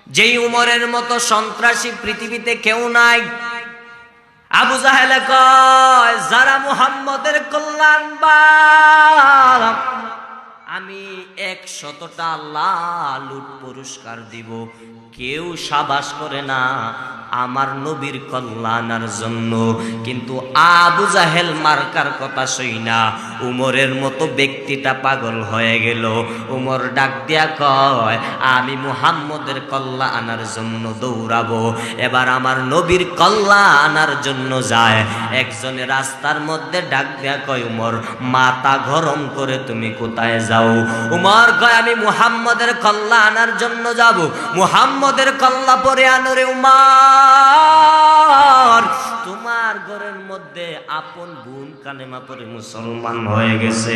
যেই উমরের মতো সন্ত্রাসী পৃথিবীতে কেউ নাই। আবু জাহেল কয়, যারা মুহাম্মদের কল্যাণ আমি 100টা লালুট পুরস্কার দিব। কেউ সাবাস করে না আমার নবীর কল্যাণের জন্য। কিন্তু আবু জাহেল মার্কার কথা শুইনা উমরের মতো ব্যক্তিটা পাগল হয়ে গেল। উমর ডাক দিয়া কয়, আমি মুহাম্মদের কল্যাণের জন্য দৌড়াবো, এবার আমার নবীর কল্যাণের জন্য যায়। একজনে রাস্তার মধ্যে ডাক দিয়া কয়, উমর মাথা গরম করে তুমি কোথায় যাও? উমর কয়, আমি মুহাম্মদের কল্যাণের জন্য যাব। মুহাম্মদের কল্লা পরে আনরে উমর, তোমার ঘরের মধ্যে আপন বোন কালেমা পড়ে মুসলমান হয়ে গেছে।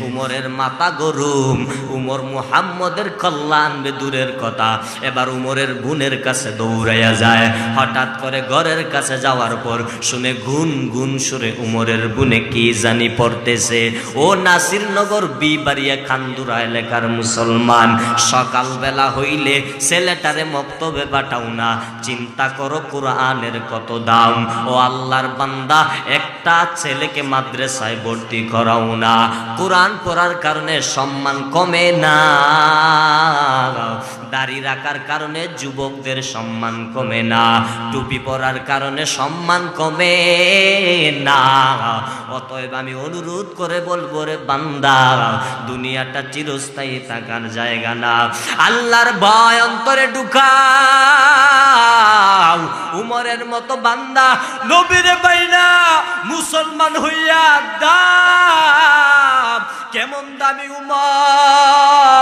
উমরের মাথা গরম। উমর মুহাম্মদের কল্যাণ দূরের কথা, এবার উমরের বোনের কাছে দৌড়াইয়া যায়। হঠাৎ করে ঘরের কাছে যাওয়ার পর শুনে গুন গুন সুরে উমরের বোনে কি জানি পড়তেছে। ও নাসিরনগর বিবাড়িয়া খান্দুরা এলাকার মুসলমান, সকালবেলা হইলে ছেলেটারে মক্তবে পাঠাও না, চিন্তা করো কোরআনের কত দাম। ও আল্লাহর বান্দা, একটা ছেলেকে মাদ্রাসায় ভর্তি করাও না। কোরআন পড়ার কারণে সম্মান কমে না, দাড়ি রাখার কারণে যুবকদের সম্মান কমে না, টুপি পরার কারণে সম্মান কমে না। অতএব আমি অনুরোধ করে বলবো, রে বান্দা, দুনিয়াটা চিরস্থায়ী থাকার জায়গা না। আল্লাহর ভয় অন্তরে ঢুকাও। উমরের মতো বান্দা নবীরে পাইনা মুসলমান হইয়া দাম কেমন দামি উমর।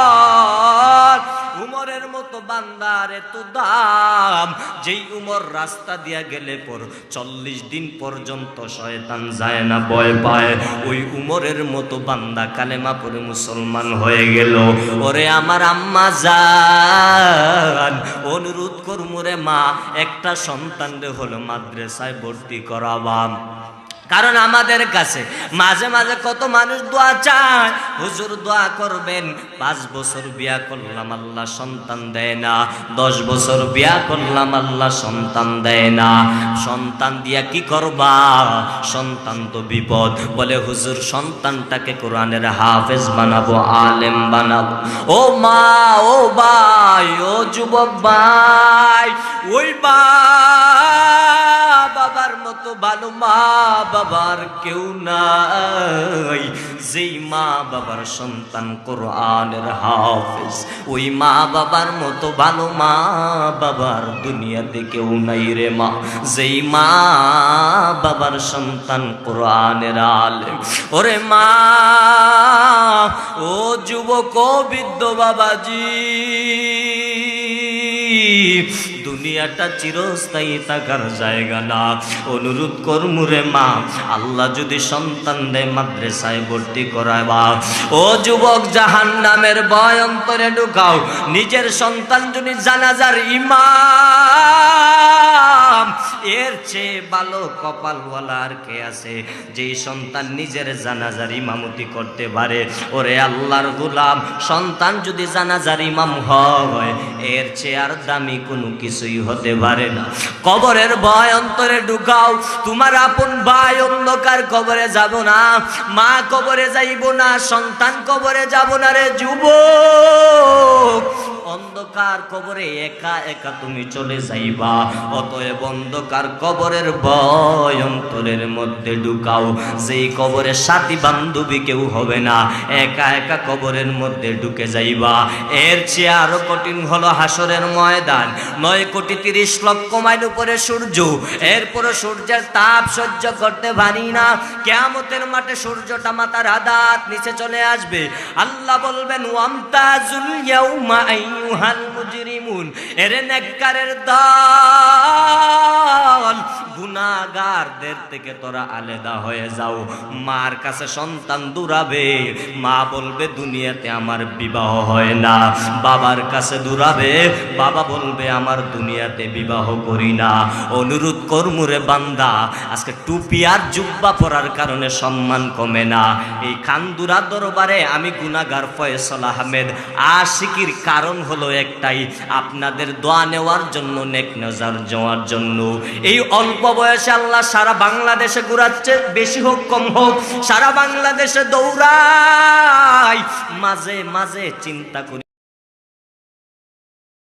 উমরের মতো বান্দার এত দাম, যেই উমর রাস্তা দিয়া গেলে পর 40 দিন পর্যন্ত শয়তান যায় না, ভয় পায়। ওই উমরের মতো বান্দা কালেমা পড়ে মুসলমান হয়ে গেল। ওরে আমার আম্মা জান, অনুরোধ করমু রে মা, একটা সন্তান রে হলো মাদ্রাসায় ভর্তি করাবা। কারণ আমাদের কাছে মাঝে মাঝে কত মানুষ দোয়া চায়, হুজুর দোয়া করবেন। 5 বছর বিয়া করলাম আল্লাহ সন্তান দেয় না, 10 বছর বিয়া করলাম আল্লাহ সন্তান দেয় না। সন্তান দিয়া কি করবা? সন্তান তো বিপদ। বলে হুজুর সন্তানটাকে কোরআনের হাফেজ বানাবো, আলেম বানাবো। ও মা, ও ভাই, ও যুবক ভাই, ওই বাবার মতো ভালো মা বাবার কেউ নাই। যেই মা বাবার সন্তান কোরআনের হাফেজ, ওই মা বাবার মতো ভালো মা বাবার দুনিয়াতে কেউ নাই রে মা। যেই মা বাবার সন্তান কোরআনের আলেম। ওরে মা, ও যুবক, ও বৃদ্ধ বাবাজি, দুনিয়াটা চিরস্থায়ী থাকার জায়গা না। অনুরোধ করমু রে মা, আল্লাহ যদি সন্তান দেয় মাদ্রাসায় ভর্তি করাবা। ও যুবক, জাহান্নামের ভয় অন্তরে ঢুকাও। নিজের সন্তান যদি জানাজার ইমাম, এর চেয়ে ভালো কপালওয়ালা আর কে আছে যেই সন্তান নিজের জানাজার ইমামতি করতে পারে? ওরে আল্লাহর গোলাম, সন্তান যদি জানাজার ইমাম হয়, এর চেয়ে আর দামি কোনো কিছুই হতে পারে না। কবরের ভয় অন্তরে ঢুকাও। তোমার আপন ভাই অন্ধকার কবরে যাব না, মা কবরে যাইব না, সন্তান কবরে যাব না রে যুবক। অন্ধকার কবরে একা একা তুমি চলে যাইবা। অতএব অন্ধকার কবরের ভয় অন্তরের মধ্যে ঢুকাও। যেই কবরে সাথী বান্ধবী কেউ হবে না, একা একা কবরের মধ্যে ঢুকে যাইবা। এর চেয়ে আরো কঠিন হলো হাসরের ময়দান। 9,30,00,000 মাইল উপরে সূর্য, এরপরে সূর্যের তাপ সহ্য করতে পারি না। কিয়ামতের মাঠে সূর্যটা মাথার আদাত নিচে চলে আসবে। আল্লাহ বলবেন, ওয়ামতাজুল ইয়াউমা আইয়ুহাল মুজরিমুন, এরে নেককারের দল, গুনাহগারদের থেকে তোরা আলাদা হয়ে যাও। মার কাছে সন্তান দৌড়াবে, মা বলবে দুনিয়াতে আমার বিবাহ হয় না। বাবার কাছে দৌড়াবে, বাবা বলবে আমার দুনিয়াতে বিবাহ করি না। অনুরোধ করমুরে বান্দা, আজকে টুপি আর জুব্বা পরার কারণে সম্মান কমে না। এই খানদুরা দরবারে আমি গুনাহগার ফয়সাল আহমেদ আশিকির কারণ হলো একটাই, আপনাদের দোয়া নেওয়ার জন্য, নেক নজর যাওয়ার জন্য। এই অল্প বয়সে আল্লাহ সারা বাংলাদেশে ঘুরাচ্ছে, বেশি হোক কম হোক সারা বাংলাদেশে দৌড়াই। মাঝে মাঝে চিন্তা করি